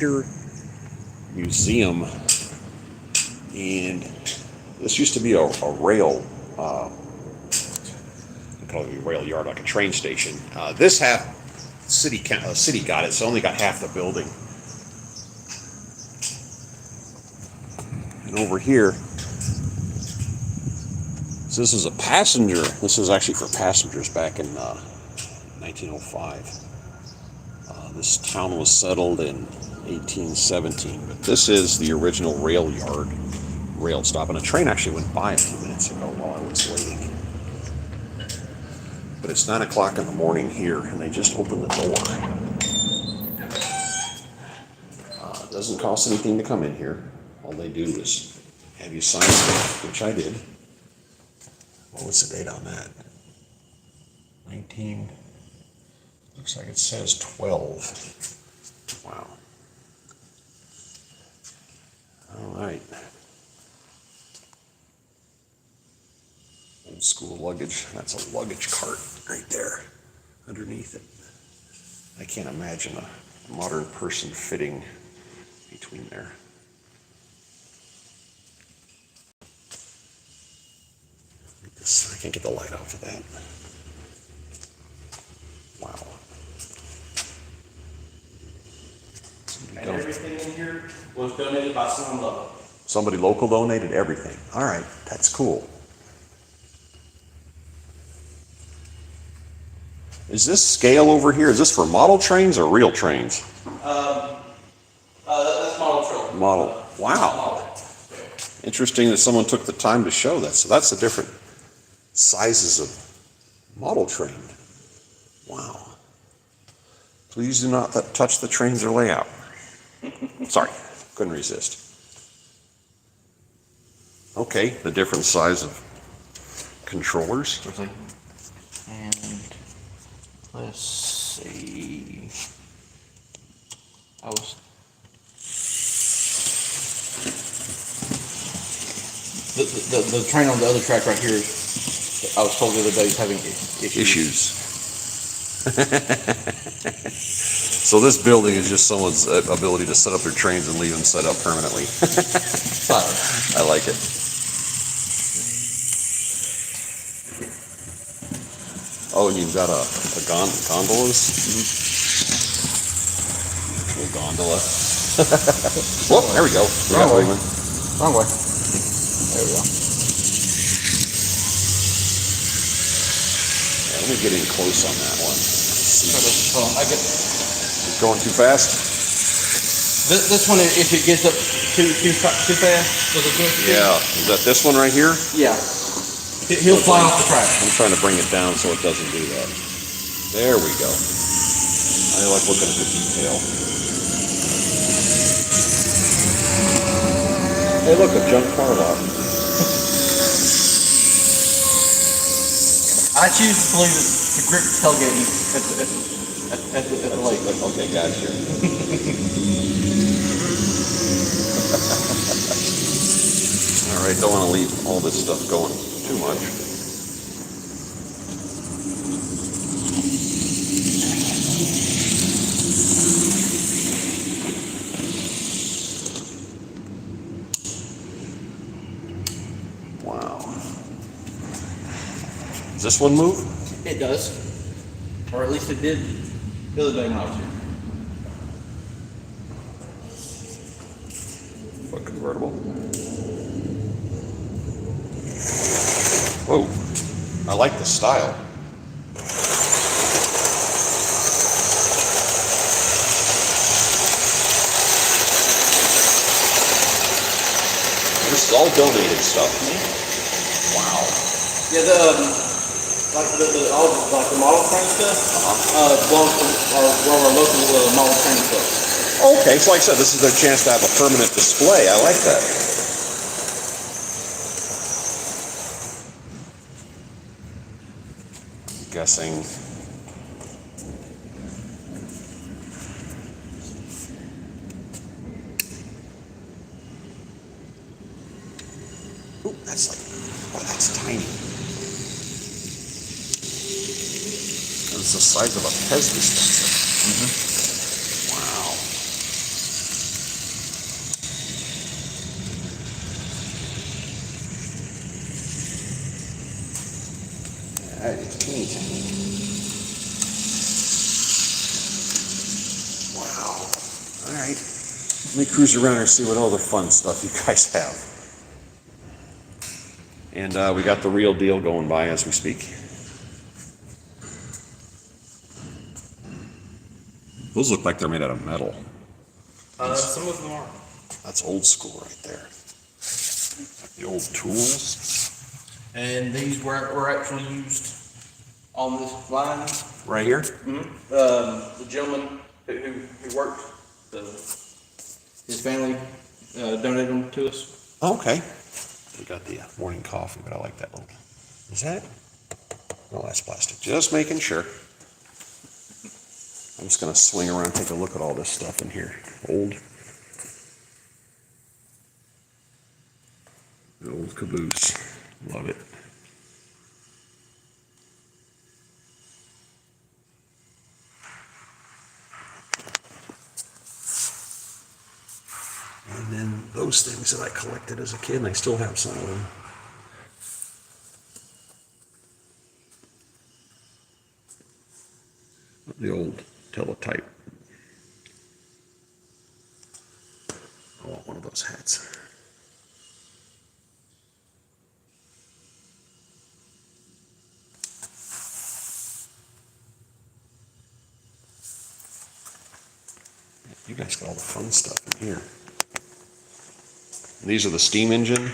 Museum, and this used to be a rail, I call it a rail yard, like a train station. This half city got it, so only got half the building. And over here, so this is a passenger. This is actually for passengers back in 1905. This town was settled in 1817, but this is the original rail yard, rail stop, and a train actually went by a few minutes ago while I was waiting. But it's 9 o'clock in the morning here, and they just opened the door. It doesn't cost anything to come in here. All they do is have you sign stuff, which I did. Well, what's the date on that? 19. Looks like it says 12. Wow. All right. Old school luggage. That's a luggage cart right there underneath it. I can't imagine a modern person fitting between there. I can't get the light off of that. Wow. And everything in here was donated by someone local. Somebody local donated everything. All right, that's cool. Is this scale over here? Is this for model trains or real trains? That's model train. Model. Wow. Interesting that someone took the time to show that. So that's the different sizes of model train. Wow. Please do not touch the trains or layout. Sorry, couldn't resist. Okay, the different size of controllers. And let's see. The train on the other track right here, I was told the other day is having issues. So this building is just someone's ability to set up their trains and leave them set up permanently. I like it. Oh, and you've got a gondolas? A gondola. Whoop, there we go. Wrong way. Wrong way. There we go. Yeah, let me get in close on that one. Hold on, Going too fast? This one, if it gets up too fast, does it go? Yeah. Is that this one right here? Yeah. He'll fly off the track. I'm trying to bring it down so it doesn't do that. There we go. I like looking at the detail. Hey, look, a junk car lot. I choose to believe the grip tailgating at the lake. Okay, gotcha. All right, don't want to leave all this stuff going too much. Wow. Does this one move? It does. Or at least it did the other day when I was here. What, convertible? Whoa. I like the style. This is all donated stuff. Wow. Yeah, the model train stuff belongs to our local model train stuff. Okay, so like I said, this is their chance to have a permanent display. I like that. Guessing. Ooh, that's like, oh, that's tiny. It's the size of a Pez dispenser. Wow. tiny, teeny tiny. Wow. All right. Let me cruise around here and see what all the fun stuff you guys have. And we got the real deal going by as we speak. Those look like they're made out of metal. Some of them are. That's old school right there. The old tools. And these were actually used on this line. Right here? The gentleman who worked, his family donated them to us. Okay. We got the morning coffee, but I like that little. Is that? No, that's plastic. Just making sure. I'm just going to swing around and take a look at all this stuff in here. Old caboose. Love it. And then those things that I collected as a kid, and I still have some of them. The old teletype. I want one of those hats. You guys got all the fun stuff in here. These are the steam engine.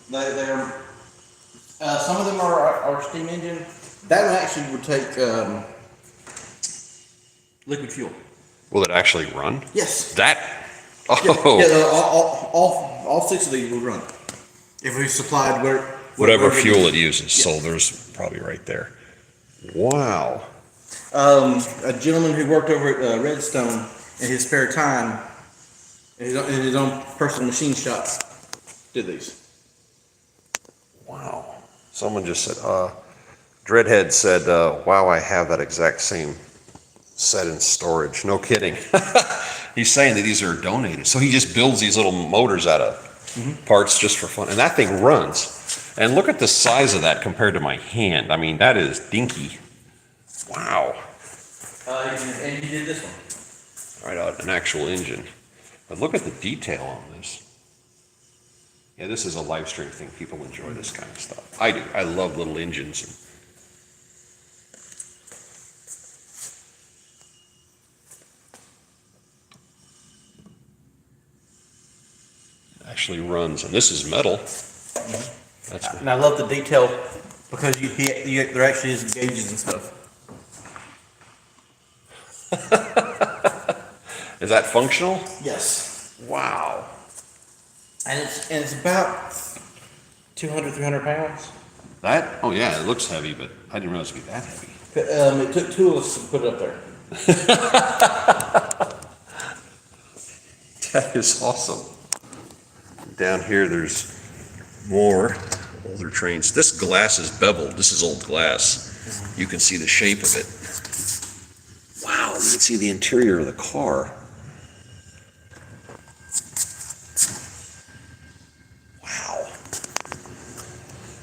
They're some of them are steam engine. That one actually would take liquid fuel. Will it actually run? Yes. That? Oh. Yeah, all six of these will run if we supplied Whatever fuel it uses. Yeah. So there's probably right there. Wow. A gentleman who worked over at Redstone in his spare time, in his own personal machine shop, did these. Wow. Someone just said, Dreadhead said, wow, I have that exact same set in storage. No kidding. He's saying that these are donated. So he just builds these little motors out of parts just for fun. And that thing runs. And look at the size of that compared to my hand. I mean, that is dinky. Wow. And he did this one. Right out, an actual engine. But look at the detail on this. Yeah, this is a live stream thing. People enjoy this kind of stuff. I do. I love little engines. It actually runs, and this is metal. That's and I love the detail because there actually is gauges and stuff. Is that functional? Yes. Wow. And it's about 200, 300 pounds. That? Oh yeah, it looks heavy, but I didn't realize it'd be that heavy. It took two of us to put it up there. That is awesome. Down here, there's more older trains. This glass is beveled. This is old glass. You can see the shape of it. Wow, you can see the interior of the car. Wow.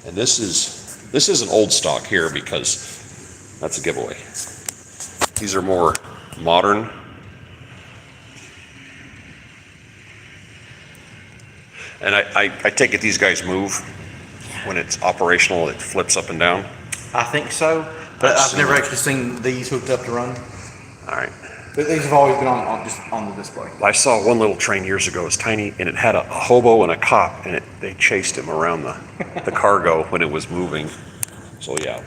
And this is an old stock here because that's a giveaway. These are more modern. And I take it these guys move when it's operational, it flips up and down? I think so, but I've never actually seen these hooked up to run. All right. These have always been just on the display. I saw one little train years ago. It was tiny, and it had a hobo and a cop, and they chased him around the cargo when it was moving. So yeah,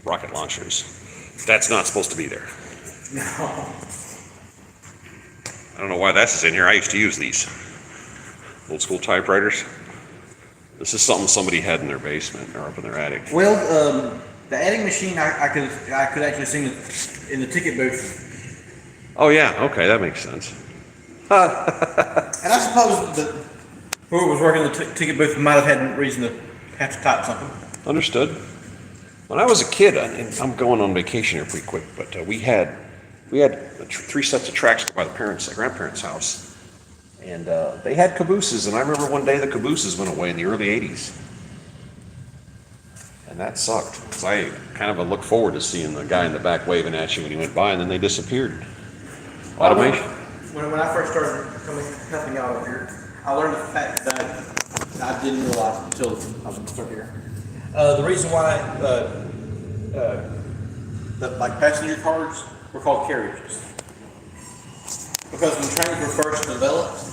rocket launchers. That's not supposed to be there. No. I don't know why that's in here. I used to use these old school typewriters. This is something somebody had in their basement or up in their attic. Well, the adding machine I could actually see in the ticket booth. Oh yeah, okay, that makes sense. And I suppose that whoever was working in the ticket booth might have had reason to have to type something. Understood. When I was a kid, and I'm going on vacation here pretty quick, but we had 3 sets of tracks by the grandparents' house, and they had cabooses. And I remember one day the cabooses went away in the early '80s, And that sucked, because I kind of looked forward to seeing the guy in the back waving at you when he went by, and then they disappeared. Automation. When I first started helping out over here, I learned the fact that I didn't realize until I was started here. The reason why like passenger cars were called carriages, because when trains were first developed,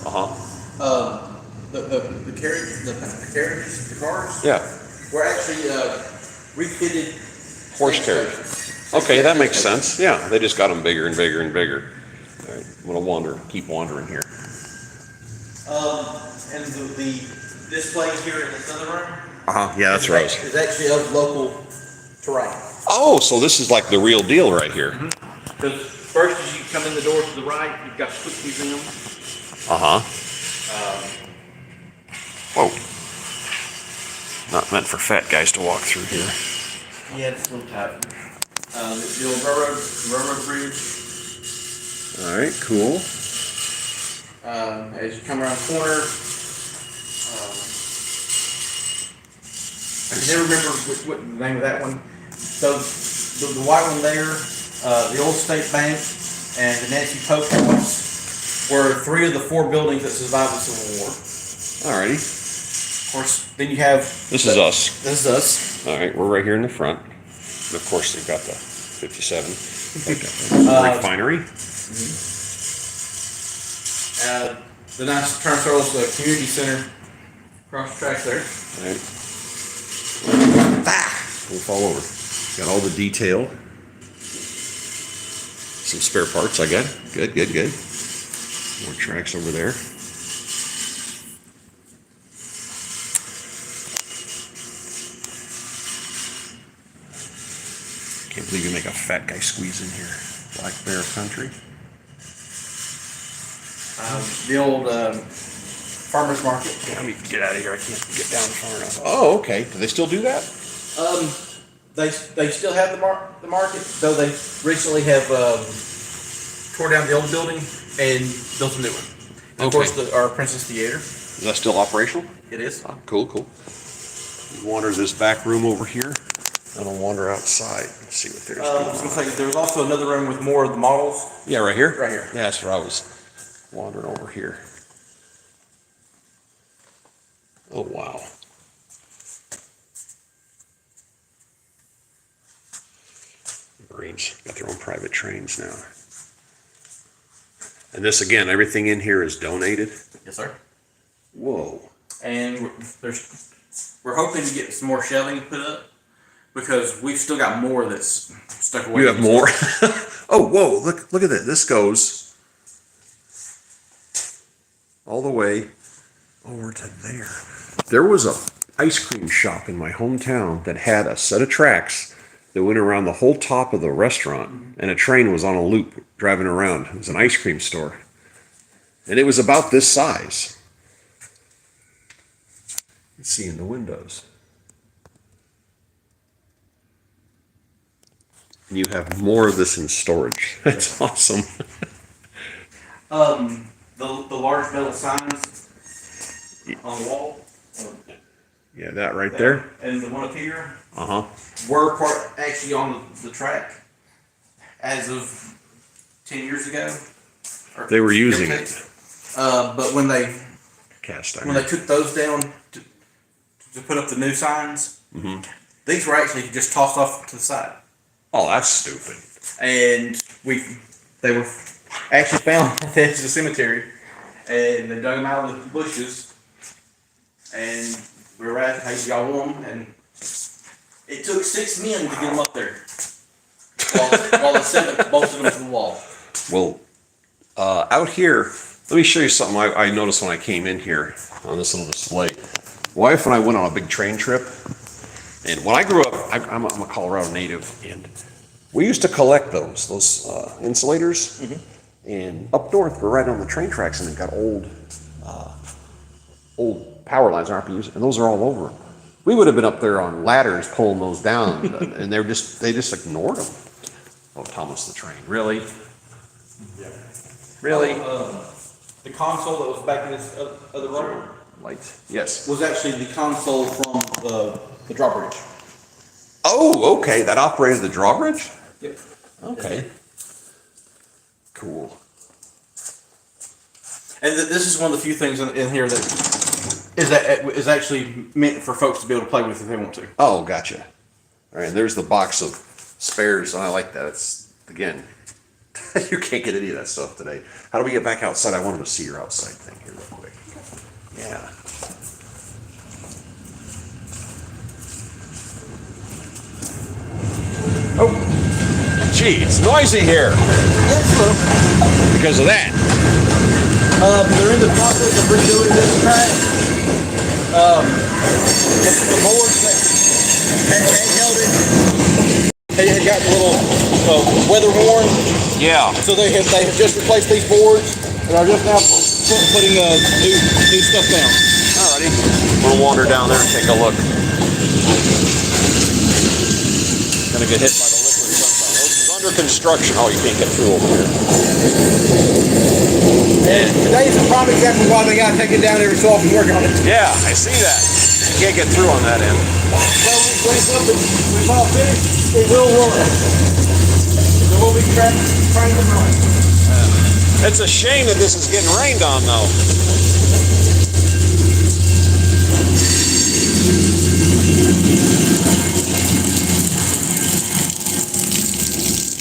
the carriages, the cars, Yeah, were actually refitted horse stage carriage. stations. Okay, that makes sense. Yeah, they just got them bigger and bigger and bigger. All right, I'm gonna keep wandering here. And the display here in this other room. Yeah, that's right. Is actually of local terrain. Oh, so this is like the real deal right here. Because first, as you come in the door to the right, you've got the Cook Museum. Whoa. Not meant for fat guys to walk through here. Yeah, it's a little tight. The old railroad bridge. All right, cool. As you come around the corner, I can never remember what the name of that one. So the white one there, the old State Bank, and the Nancy Post House were 3 of the 4 buildings that survived the Civil War. Alrighty. Of course, then you have. This is us. This is us. All right, we're right here in the front. And of course, they've got the 57 refinery. The nice turnstiles, the community center across the track there. All right. We'll fall over. Got all the detail. Some spare parts I got. Good. More tracks over there. Can't believe you make a fat guy squeeze in here. Black Bear Country. The old farmer's market. Let me get out of here. I can't get down far enough. Oh, okay. Do they still do that? They still have the market, though they recently have tore down the old building and built a new one. And of course, our Princess Theater. Is that still operational? It is. Oh, cool. We wander this back room over here. And I'll wander outside and see what there's I going was on. going to say, there's also another room with more of the models. Yeah, right here? Right here. Yeah, that's where I was wandering over here. Oh, wow. Marines got their own private trains now. And this, again, everything in here is donated? Yes, sir. Whoa. And we're hoping to get some more shelving put up because we've still got more that's stuck away. You have more? Oh, whoa, look at that. This goes all the way over to there. There was a ice cream shop in my hometown that had a set of tracks that went around the whole top of the restaurant, and a train was on a loop driving around. It was an ice cream store. And it was about this size. You can see in the windows. And you have more of this in storage. That's awesome. The large metal signs on the wall. Yeah, that right there. And the one up here. Uh-huh. Were actually on the track as of 10 years ago. They were using it. But when they Cast when iron. they took those down to put up the new signs, these were actually just tossed off to the side. Oh, that's stupid. And they were actually found at the edge of the cemetery, and they dug them out of the bushes, and we were at, hey, y'all want them? And it took 6 men to get them up there, while the 7th bolted them to the wall. Well, out here, let me show you something I noticed when I came in here on this little display. Wife and I went on a big train trip, and when I grew up, I'm a Colorado native, and we used to collect those insulators. And up north, we're right on the train tracks, and they've got old power lines aren't being used, and those are all over. We would have been up there on ladders pulling those down, and they just ignored them. Oh, Thomas the Train, really? Yeah. Really? The console that was back in this other room Lights. Yes. was actually the console from the drawbridge. Oh, okay, that operated the drawbridge? Yep. Okay. Cool. And this is one of the few things in here that is actually meant for folks to be able to play with if they want to. Oh, gotcha. All right, and there's the box of spares. I like that. It's, again, you can't get any of that stuff today. How do we get back outside? I wanted to see your outside thing here real quick. Yeah. Oh, gee, it's noisy here because of that. They're in the process of redoing this track. The boards that held it had gotten a little weather worn, Yeah. so they have just replaced these boards and are just now putting new stuff down. Alrighty. We'll wander down there and take a look. Gonna get hit by the liquid sunshine. It's under construction. Oh, you can't get through over here. And today's a prime example why they gotta take it down every so often and work on it. Yeah, I see that. You can't get through on that end. So when it's all finished, it will run. There will be trained and run. It's a shame that this is getting rained on, though.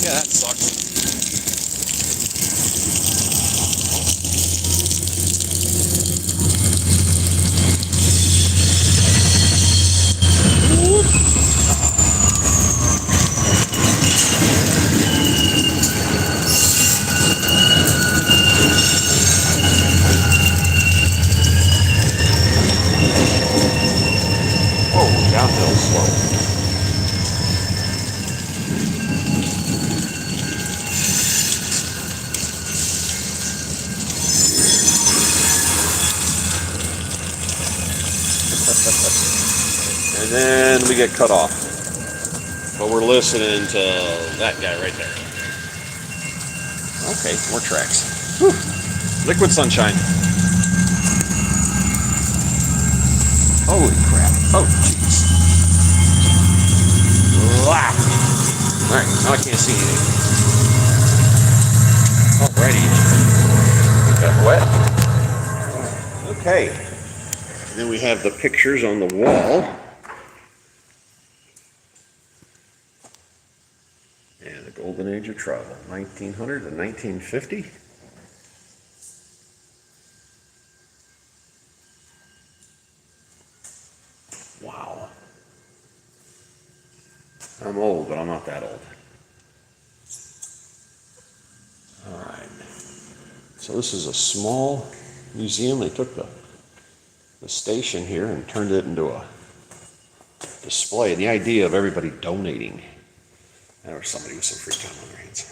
Yeah, that sucks. Oh, downhill slow. And then we get cut off. But we're listening to that guy right there. Okay, more tracks. Whew. Liquid sunshine. Holy crap. Oh, jeez. Wow. Alright, now I can't see anything. Alrighty. Got wet. Okay. And then we have the pictures on the wall. And the golden age of travel, 1900 to 1950. Wow. I'm old, but I'm not that old. All right. So this is a small museum. They took the station here and turned it into a display. And the idea of everybody donating. Or somebody with some free time on their hands.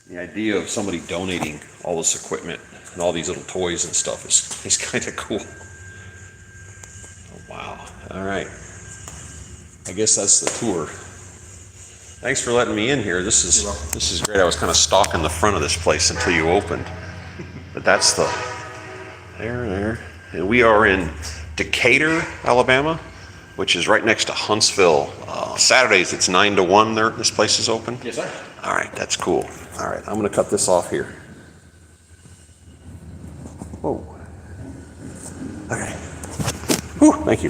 The idea of somebody donating all this equipment and all these little toys and stuff is kind of cool. Oh, wow. All right. I guess that's the tour. Thanks for letting me in here. This is great. I was kind of stalking the front of this place until you opened. But that's there. And we are in Decatur, Alabama, which is right next to Huntsville. Saturdays it's 9 to 1 there. This place is open. Yes, sir. All right, that's cool. All right, I'm going to cut this off here. Whoa. Okay. Whew, thank you.